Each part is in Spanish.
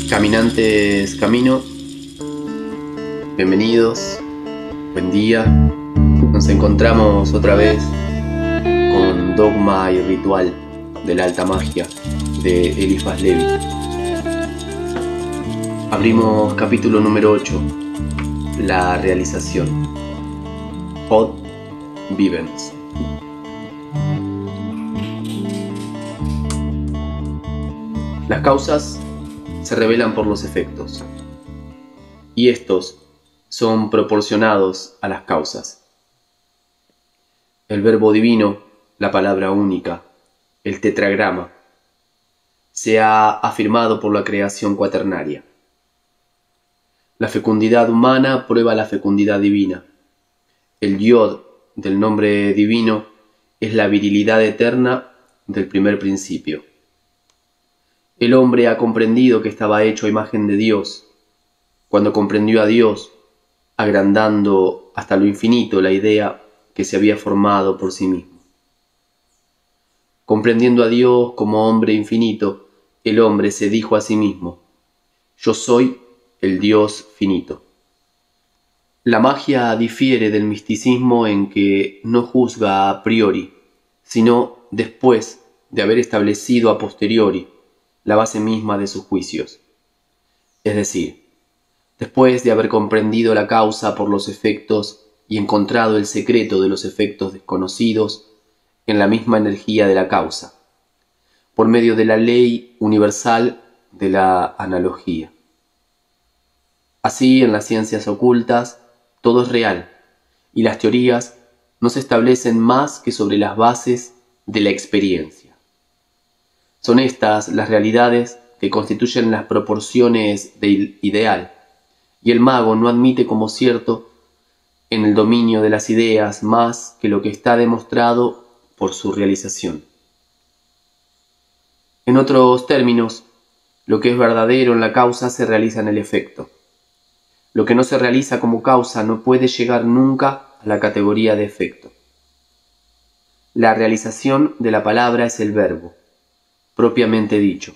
Caminantes camino, bienvenidos, buen día. Nos encontramos otra vez con Dogma y Ritual de la Alta Magia de Eliphas Levi. Abrimos capítulo número 8, la realización. Od Vivens. Las causas se revelan por los efectos, y estos son proporcionados a las causas. El verbo divino, la palabra única, el tetragrama, se ha afirmado por la creación cuaternaria. La fecundidad humana prueba la fecundidad divina. El yod del nombre divino es la virilidad eterna del primer principio. El hombre ha comprendido que estaba hecho a imagen de Dios, cuando comprendió a Dios, agrandando hasta lo infinito la idea que se había formado por sí mismo. Comprendiendo a Dios como hombre infinito, el hombre se dijo a sí mismo: yo soy el Dios finito. La magia difiere del misticismo en que no juzga a priori, sino después de haber establecido a posteriori la base misma de sus juicios. Es decir, después de haber comprendido la causa por los efectos y encontrado el secreto de los efectos desconocidos en la misma energía de la causa, por medio de la ley universal de la analogía. Así, en las ciencias ocultas, todo es real, y las teorías no se establecen más que sobre las bases de la experiencia. Son estas las realidades que constituyen las proporciones del ideal, y el mago no admite como cierto en el dominio de las ideas más que lo que está demostrado por su realización. En otros términos, lo que es verdadero en la causa se realiza en el efecto. Lo que no se realiza como causa no puede llegar nunca a la categoría de efecto. La realización de la palabra es el verbo, propiamente dicho.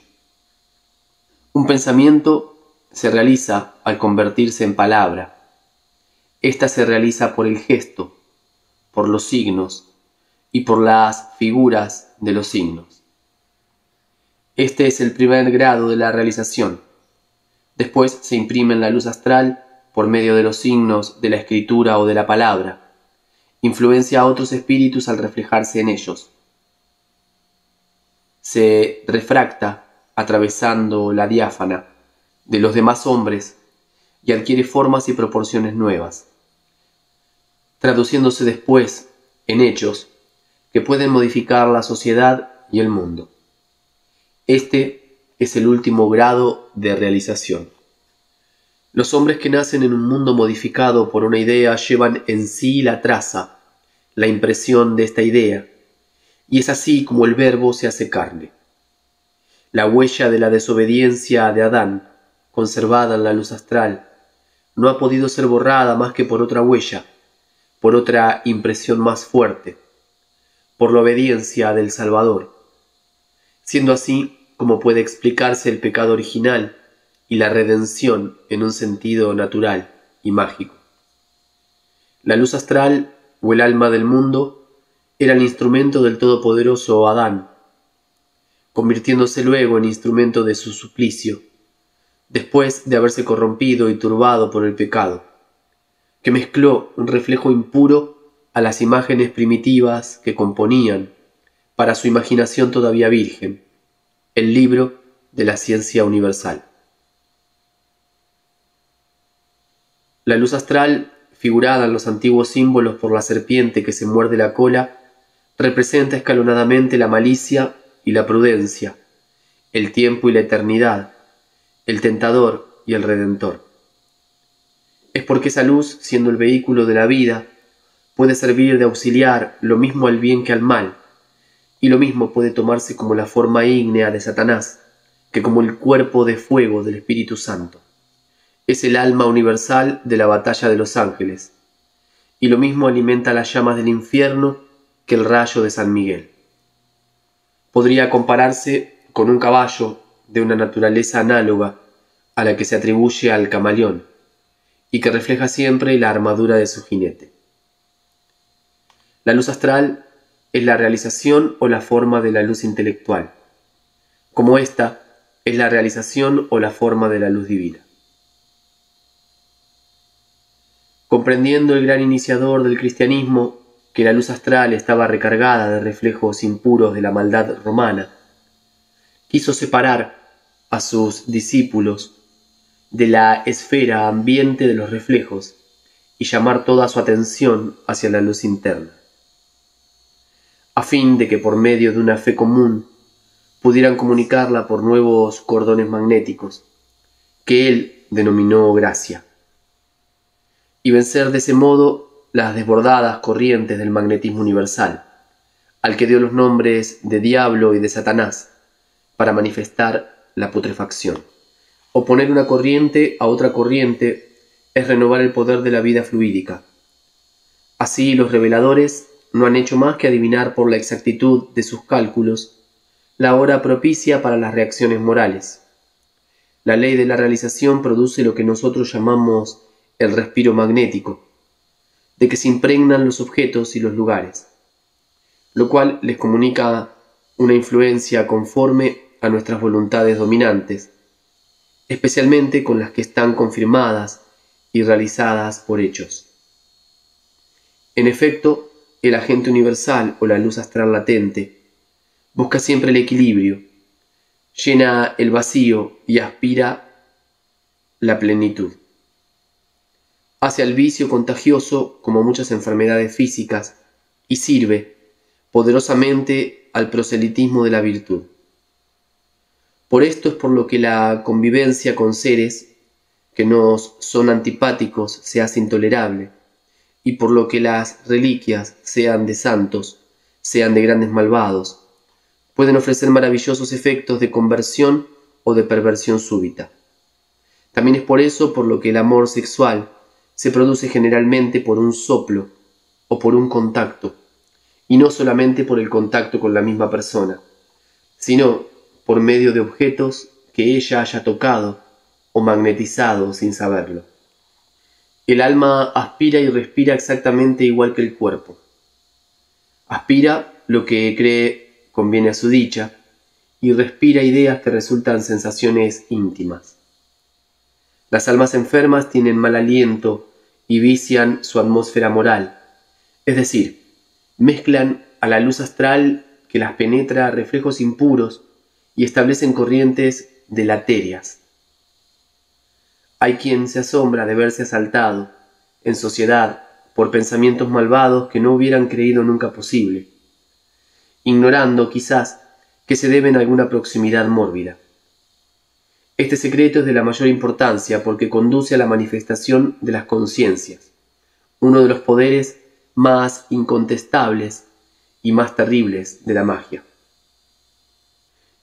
Un pensamiento se realiza al convertirse en palabra. Esta se realiza por el gesto, por los signos y por las figuras de los signos. Este es el primer grado de la realización. Después se imprime en la luz astral por medio de los signos de la escritura o de la palabra. Influencia a otros espíritus al reflejarse en ellos. Se refracta atravesando la diáfana de los demás hombres y adquiere formas y proporciones nuevas, traduciéndose después en hechos que pueden modificar la sociedad y el mundo. Este es el último grado de realización. Los hombres que nacen en un mundo modificado por una idea llevan en sí la traza, la impresión de esta idea, y es así como el verbo se hace carne. La huella de la desobediencia de Adán, conservada en la luz astral, no ha podido ser borrada más que por otra huella, por otra impresión más fuerte, por la obediencia del Salvador. Siendo así como puede explicarse el pecado original y la redención en un sentido natural y mágico. La luz astral, o el alma del mundo, era el instrumento del todopoderoso Adán, convirtiéndose luego en instrumento de su suplicio, después de haberse corrompido y turbado por el pecado, que mezcló un reflejo impuro a las imágenes primitivas que componían, para su imaginación todavía virgen, el libro de la ciencia universal. La luz astral, figurada en los antiguos símbolos por la serpiente que se muerde la cola, representa escalonadamente la malicia y la prudencia, el tiempo y la eternidad, el tentador y el redentor. Es porque esa luz, siendo el vehículo de la vida, puede servir de auxiliar lo mismo al bien que al mal, y lo mismo puede tomarse como la forma ígnea de Satanás, que como el cuerpo de fuego del Espíritu Santo. Es el alma universal de la batalla de los ángeles, y lo mismo alimenta las llamas del infierno que el rayo de San Miguel. podría compararse con un caballo de una naturaleza análoga a la que se atribuye al camaleón, y que refleja siempre la armadura de su jinete. La luz astral es la realización o la forma de la luz intelectual, como ésta es la realización o la forma de la luz divina. Comprendiendo el gran iniciador del cristianismo que la luz astral estaba recargada de reflejos impuros de la maldad romana, quiso separar a sus discípulos de la esfera ambiente de los reflejos y llamar toda su atención hacia la luz interna, a fin de que por medio de una fe común pudieran comunicarla por nuevos cordones magnéticos, que él denominó gracia, y vencer de ese modo las desbordadas corrientes del magnetismo universal, al que dio los nombres de diablo y de Satanás, para manifestar la putrefacción. Oponer una corriente a otra corriente es renovar el poder de la vida fluídica. Así los reveladores no han hecho más que adivinar por la exactitud de sus cálculos la hora propicia para las reacciones morales. La ley de la realización produce lo que nosotros llamamos el respiro magnético, de que se impregnan los objetos y los lugares, lo cual les comunica una influencia conforme a nuestras voluntades dominantes, especialmente con las que están confirmadas y realizadas por hechos. En efecto, el agente universal o la luz astral latente busca siempre el equilibrio, llena el vacío y aspira la plenitud. Hace al vicio contagioso como muchas enfermedades físicas y sirve poderosamente al proselitismo de la virtud. Por esto es por lo que la convivencia con seres que nos son antipáticos se hace intolerable, y por lo que las reliquias, sean de santos, sean de grandes malvados, pueden ofrecer maravillosos efectos de conversión o de perversión súbita. También es por eso por lo que el amor sexual se produce generalmente por un soplo o por un contacto, y no solamente por el contacto con la misma persona, sino por medio de objetos que ella haya tocado o magnetizado sin saberlo. El alma aspira y respira exactamente igual que el cuerpo. Aspira lo que cree conviene a su dicha y respira ideas que resultan sensaciones íntimas. Las almas enfermas tienen mal aliento y vician su atmósfera moral, es decir, mezclan a la luz astral que las penetra reflejos impuros y establecen corrientes deleterias. Hay quien se asombra de verse asaltado, en sociedad, por pensamientos malvados que no hubieran creído nunca posible, ignorando quizás que se deben a alguna proximidad mórbida. Este secreto es de la mayor importancia porque conduce a la manifestación de las conciencias, uno de los poderes más incontestables y más terribles de la magia.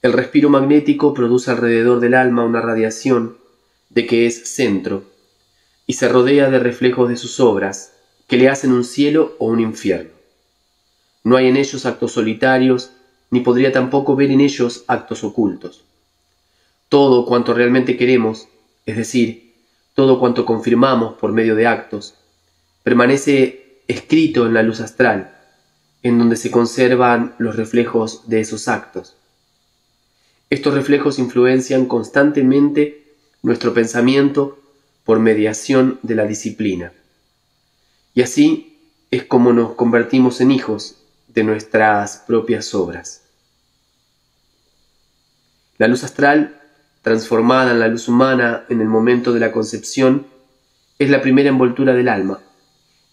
El respiro magnético produce alrededor del alma una radiación de que es centro, y se rodea de reflejos de sus obras, que le hacen un cielo o un infierno. No hay en ellos actos solitarios, ni podría tampoco ver en ellos actos ocultos. Todo cuanto realmente queremos, es decir, todo cuanto confirmamos por medio de actos, permanece escrito en la luz astral, en donde se conservan los reflejos de esos actos. Estos reflejos influencian constantemente nuestro pensamiento por mediación de la disciplina. Y así es como nos convertimos en hijos de nuestras propias obras. La luz astral, transformada en la luz humana en el momento de la concepción, es la primera envoltura del alma,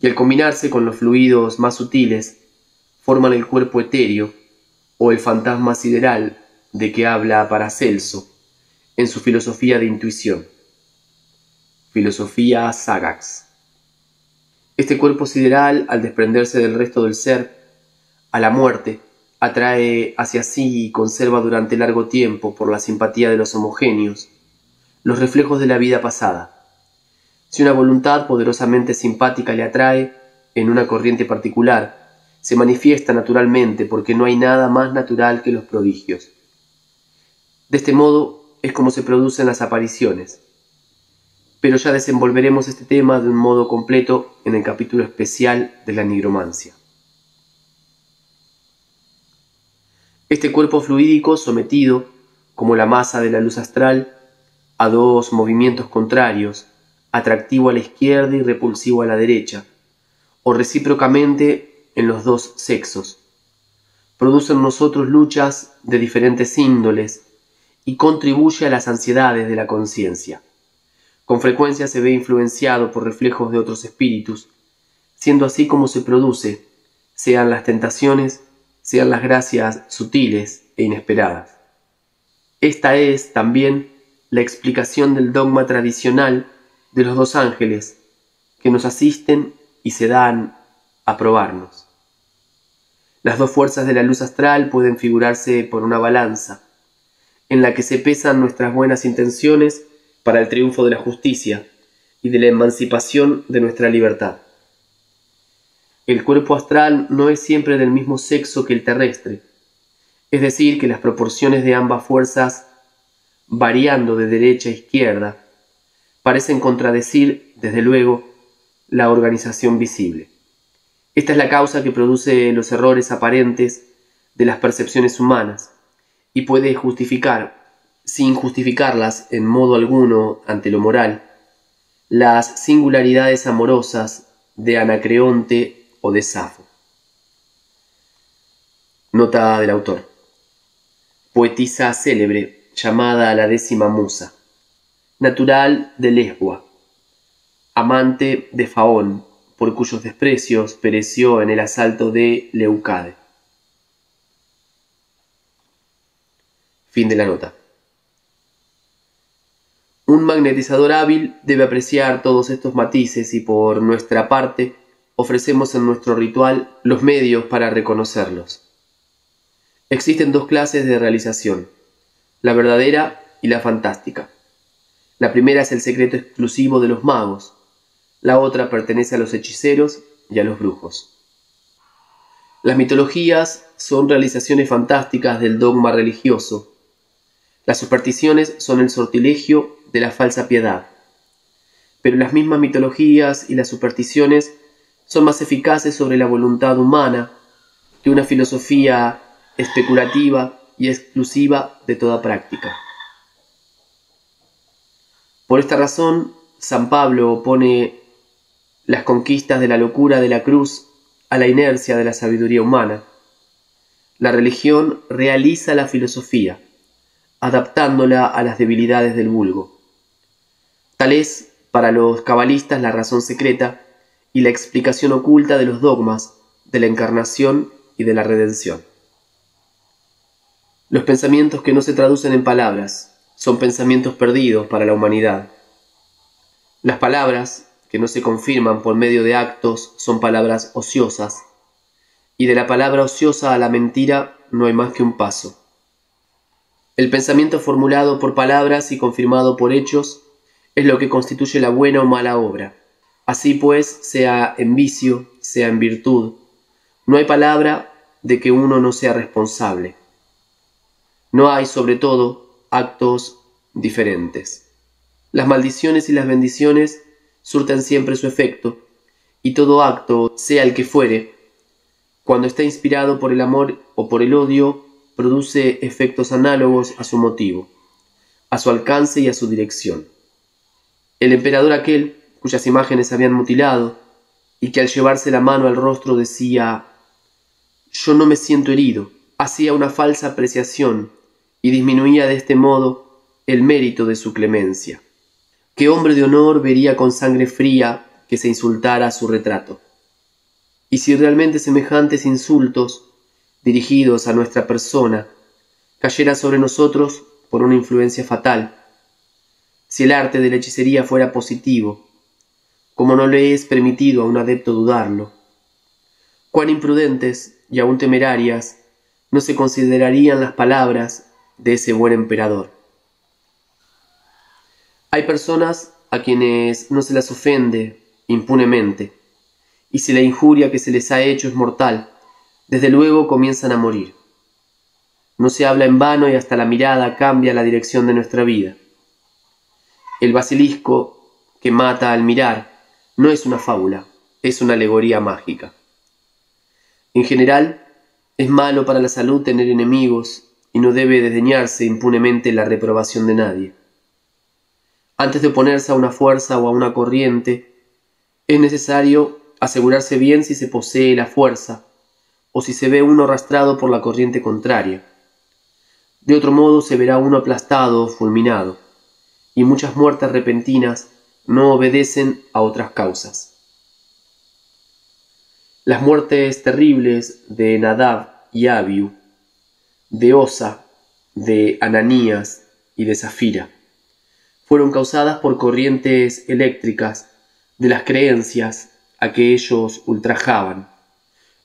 y al combinarse con los fluidos más sutiles, forman el cuerpo etéreo o el fantasma sideral de que habla Paracelso en su filosofía de intuición, filosofía Sagax. Este cuerpo sideral, al desprenderse del resto del ser, a la muerte, atrae hacia sí y conserva durante largo tiempo, por la simpatía de los homogéneos, los reflejos de la vida pasada. Si una voluntad poderosamente simpática le atrae en una corriente particular, se manifiesta naturalmente porque no hay nada más natural que los prodigios. De este modo es como se producen las apariciones. Pero ya desenvolveremos este tema de un modo completo en el capítulo especial de la nigromancia. Este cuerpo fluídico sometido, como la masa de la luz astral, a dos movimientos contrarios, atractivo a la izquierda y repulsivo a la derecha, o recíprocamente en los dos sexos, produce en nosotros luchas de diferentes índoles y contribuye a las ansiedades de la conciencia. Con frecuencia se ve influenciado por reflejos de otros espíritus, siendo así como se produce, sean las tentaciones, sean las gracias sutiles e inesperadas. Esta es, también, la explicación del dogma tradicional de los dos ángeles que nos asisten y se dan a probarnos. Las dos fuerzas de la luz astral pueden figurarse por una balanza, en la que se pesan nuestras buenas intenciones para el triunfo de la justicia y de la emancipación de nuestra libertad. El cuerpo astral no es siempre del mismo sexo que el terrestre, es decir, que las proporciones de ambas fuerzas, variando de derecha a izquierda, parecen contradecir, desde luego, la organización visible. Esta es la causa que produce los errores aparentes de las percepciones humanas y puede justificar, sin justificarlas en modo alguno ante lo moral, las singularidades amorosas de Anacreonte o de Safo. Nota del autor. Poetisa célebre llamada la 10ª musa, natural de Lesbia, amante de Faón, por cuyos desprecios pereció en el asalto de Leucade. Fin de la nota. Un magnetizador hábil debe apreciar todos estos matices y por nuestra parte ofrecemos en nuestro ritual los medios para reconocerlos. Existen dos clases de realización, la verdadera y la fantástica. La primera es el secreto exclusivo de los magos, la otra pertenece a los hechiceros y a los brujos. Las mitologías son realizaciones fantásticas del dogma religioso. Las supersticiones son el sortilegio de la falsa piedad. Pero las mismas mitologías y las supersticiones son más eficaces sobre la voluntad humana que una filosofía especulativa y exclusiva de toda práctica. Por esta razón, San Pablo opone las conquistas de la locura de la cruz a la inercia de la sabiduría humana. La religión realiza la filosofía, adaptándola a las debilidades del vulgo. Tal es, para los cabalistas, la razón secreta y la explicación oculta de los dogmas de la encarnación y de la redención. Los pensamientos que no se traducen en palabras son pensamientos perdidos para la humanidad. Las palabras que no se confirman por medio de actos son palabras ociosas, y de la palabra ociosa a la mentira no hay más que un paso. El pensamiento formulado por palabras y confirmado por hechos es lo que constituye la buena o mala obra. Así pues, sea en vicio, sea en virtud, no hay palabra de que uno no sea responsable. No hay, sobre todo, actos diferentes. Las maldiciones y las bendiciones surten siempre su efecto, y todo acto, sea el que fuere, cuando está inspirado por el amor o por el odio, produce efectos análogos a su motivo, a su alcance y a su dirección. El emperador aquel, cuyas imágenes habían mutilado, y que al llevarse la mano al rostro decía: «Yo no me siento herido», hacía una falsa apreciación y disminuía de este modo el mérito de su clemencia. ¿Qué hombre de honor vería con sangre fría que se insultara a su retrato? Y si realmente semejantes insultos, dirigidos a nuestra persona, cayera sobre nosotros por una influencia fatal, si el arte de la hechicería fuera positivo, como no le es permitido a un adepto dudarlo, cuán imprudentes y aún temerarias no se considerarían las palabras de ese buen emperador. Hay personas a quienes no se las ofende impunemente, y si la injuria que se les ha hecho es mortal, desde luego comienzan a morir. No se habla en vano y hasta la mirada cambia la dirección de nuestra vida. El basilisco que mata al mirar no es una fábula, es una alegoría mágica. En general, es malo para la salud tener enemigos y no debe desdeñarse impunemente la reprobación de nadie. Antes de oponerse a una fuerza o a una corriente, es necesario asegurarse bien si se posee la fuerza o si se ve uno arrastrado por la corriente contraria. De otro modo se verá uno aplastado o fulminado, y muchas muertes repentinas no obedecen a otras causas. Las muertes terribles de Nadab y Abiú, de Osa, de Ananías y de Zafira, fueron causadas por corrientes eléctricas de las creencias a que ellos ultrajaban,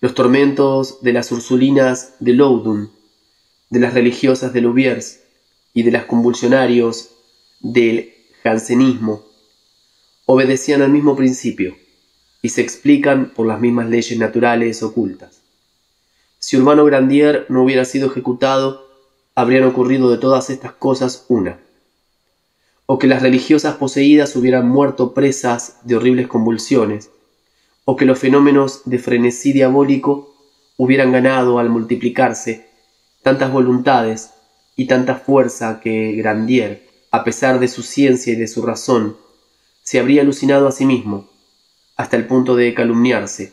los tormentos de las ursulinas de Loudun, de las religiosas de Louviers y de las convulsionarios del jansenismo obedecían al mismo principio y se explican por las mismas leyes naturales ocultas. Si Urbano Grandier no hubiera sido ejecutado, habrían ocurrido de todas estas cosas una: o que las religiosas poseídas hubieran muerto presas de horribles convulsiones, o que los fenómenos de frenesí diabólico hubieran ganado al multiplicarse tantas voluntades y tanta fuerza que Grandier, a pesar de su ciencia y de su razón, se habría alucinado a sí mismo, hasta el punto de calumniarse,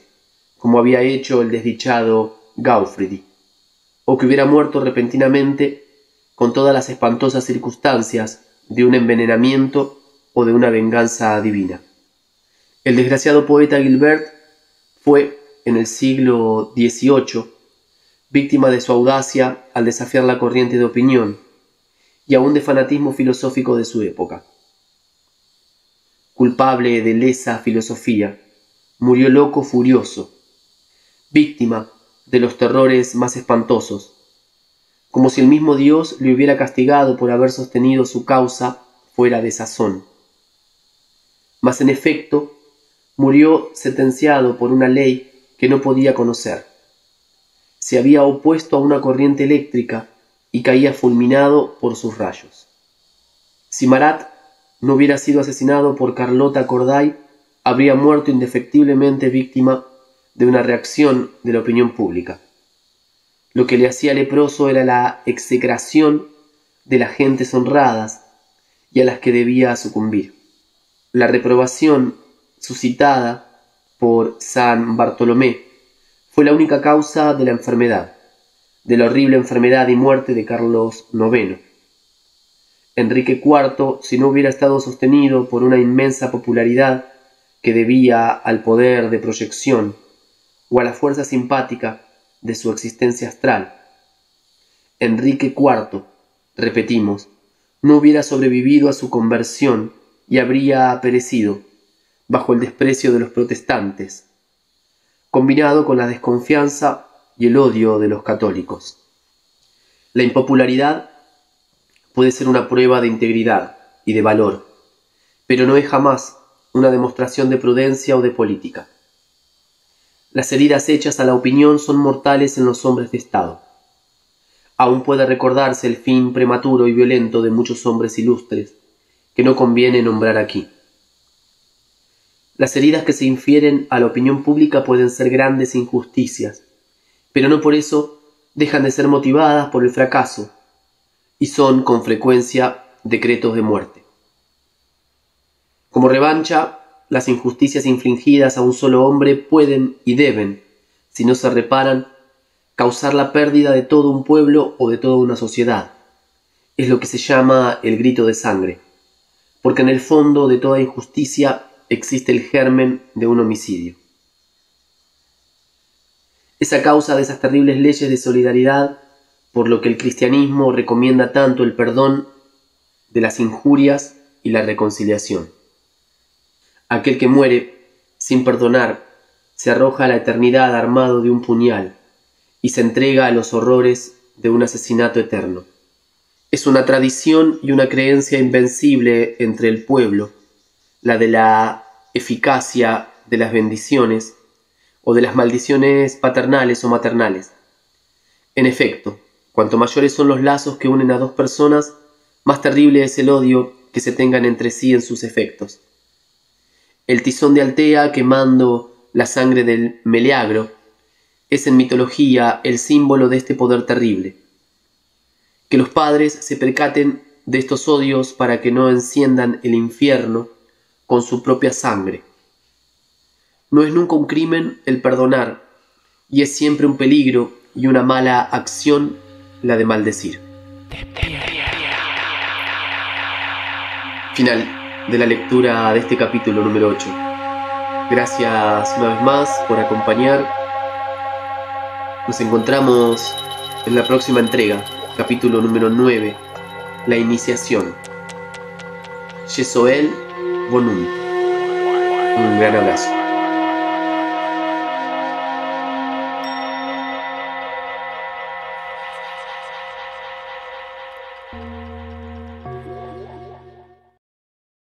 como había hecho el desdichado Gaufridi, o que hubiera muerto repentinamente con todas las espantosas circunstancias de un envenenamiento o de una venganza divina. El desgraciado poeta Gilbert fue, en el siglo XVIII, víctima de su audacia al desafiar la corriente de opinión y aún de fanatismo filosófico de su época. Culpable de lesa filosofía, murió loco furioso, víctima de los terrores más espantosos, como si el mismo Dios le hubiera castigado por haber sostenido su causa fuera de sazón. Mas en efecto, murió sentenciado por una ley que no podía conocer. Se había opuesto a una corriente eléctrica y caía fulminado por sus rayos. Si Marat no hubiera sido asesinado por Carlota Corday, habría muerto indefectiblemente víctima de una reacción de la opinión pública. Lo que le hacía leproso era la execración de las gentes honradas y a las que debía sucumbir. La reprobación suscitada por San Bartolomé fue la única causa de la enfermedad, de la horrible enfermedad y muerte de Carlos IX. Enrique IV, si no hubiera estado sostenido por una inmensa popularidad que debía al poder de proyección o a la fuerza simpática de su existencia astral, Enrique IV, repetimos, no hubiera sobrevivido a su conversión y habría perecido bajo el desprecio de los protestantes, combinado con la desconfianza y el odio de los católicos. La impopularidad puede ser una prueba de integridad y de valor, pero no es jamás una demostración de prudencia o de política. Las heridas hechas a la opinión son mortales en los hombres de Estado. Aún puede recordarse el fin prematuro y violento de muchos hombres ilustres, que no conviene nombrar aquí. Las heridas que se infieren a la opinión pública pueden ser grandes injusticias, pero no por eso dejan de ser motivadas por el fracaso, y son con frecuencia decretos de muerte. Como revancha, las injusticias infligidas a un solo hombre pueden y deben, si no se reparan, causar la pérdida de todo un pueblo o de toda una sociedad. Es lo que se llama el grito de sangre, porque en el fondo de toda injusticia existe el germen de un homicidio. Es a causa de esas terribles leyes de solidaridad por lo que el cristianismo recomienda tanto el perdón de las injurias y la reconciliación. Aquel que muere sin perdonar se arroja a la eternidad armado de un puñal y se entrega a los horrores de un asesinato eterno. Es una tradición y una creencia invencible entre el pueblo, la de la eficacia de las bendiciones o de las maldiciones paternales o maternales. En efecto, cuanto mayores son los lazos que unen a dos personas, más terrible es el odio que se tengan entre sí en sus efectos. El tizón de Altea quemando la sangre del Meleagro es en mitología el símbolo de este poder terrible. Que los padres se percaten de estos odios para que no enciendan el infierno con su propia sangre. No es nunca un crimen el perdonar, y es siempre un peligro y una mala acción la de maldecir. Final de la lectura de este capítulo número 8. Gracias una vez más por acompañar. Nos encontramos en la próxima entrega, capítulo número 9, la iniciación. Yesoel Bonum. Un gran abrazo.